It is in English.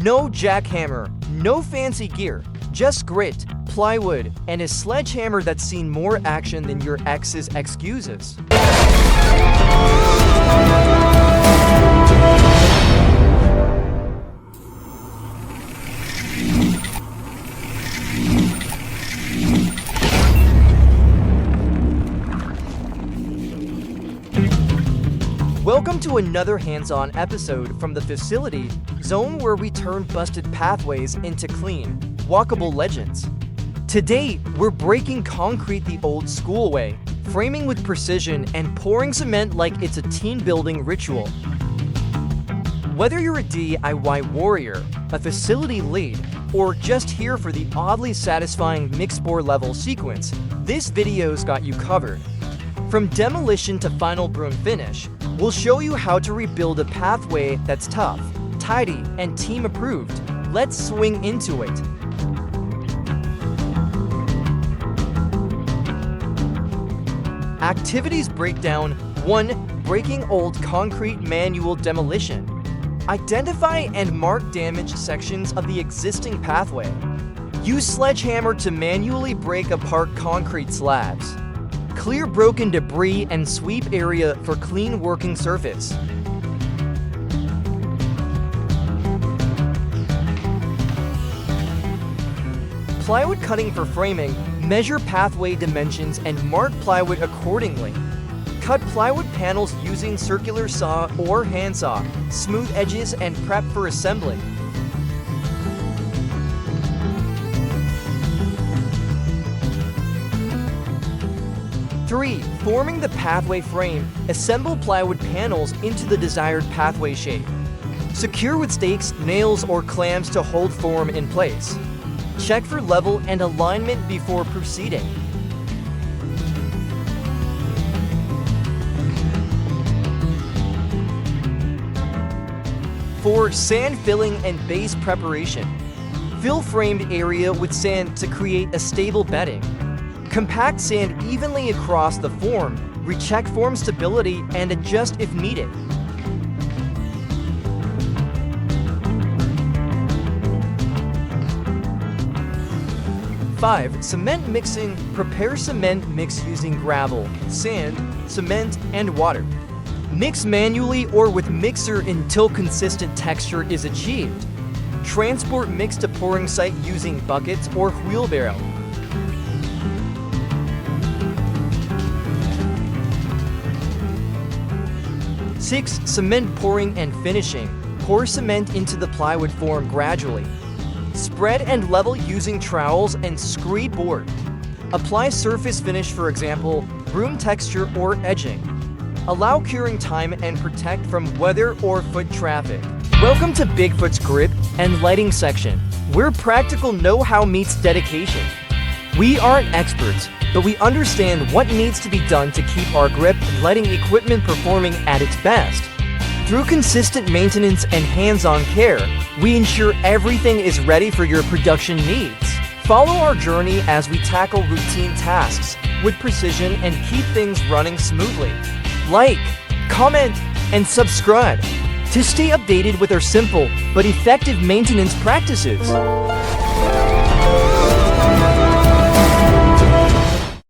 No jackhammer, no fancy gear, just grit, plywood, and a sledgehammer that's seen more action than your ex's excuses. Welcome to another hands-on episode from the facility zone where we turn busted pathways into clean, walkable legends. Today, we're breaking concrete the old school way, framing with precision and pouring cement like it's a team-building ritual. Whether you're a DIY warrior, a facility lead, or just here for the oddly satisfying mix-bore level sequence, this video's got you covered. From demolition to final broom finish, we'll show you how to rebuild a pathway that's tough, tidy, and team approved. Let's swing into it. Activities breakdown 1. Breaking old concrete manual demolition. Identify and mark damaged sections of the existing pathway. Use sledgehammer to manually break apart concrete slabs. Clear broken debris and sweep area for clean working surface. Plywood cutting for framing. Measure pathway dimensions and mark plywood accordingly. Cut plywood panels using circular saw or handsaw. Smooth edges and prep for assembly. Forming the pathway frame. Assemble plywood panels into the desired pathway shape. Secure with stakes, nails, or clamps to hold form in place. Check for level and alignment before proceeding. Sand filling and base preparation. Fill framed area with sand to create a stable bedding. Compact sand evenly across the form, recheck form stability, and adjust if needed. Cement mixing. Prepare cement mix using gravel, sand, cement, and water. Mix manually or with mixer until consistent texture is achieved. Transport mix to pouring site using buckets or wheelbarrow. Cement pouring and finishing. Pour cement into the plywood form gradually. Spread and level using trowels and screed board. Apply surface finish, for example, broom texture or edging. Allow curing time and protect from weather or foot traffic. Welcome to Bigfoot's grip and lighting section, where practical know-how meets dedication. We aren't experts, but we understand what needs to be done to keep our grip and lighting equipment performing at its best. Through consistent maintenance and hands-on care, we ensure everything is ready for your production needs. Follow our journey as we tackle routine tasks with precision and keep things running smoothly. Like, comment, and subscribe to stay updated with our simple but effective maintenance practices.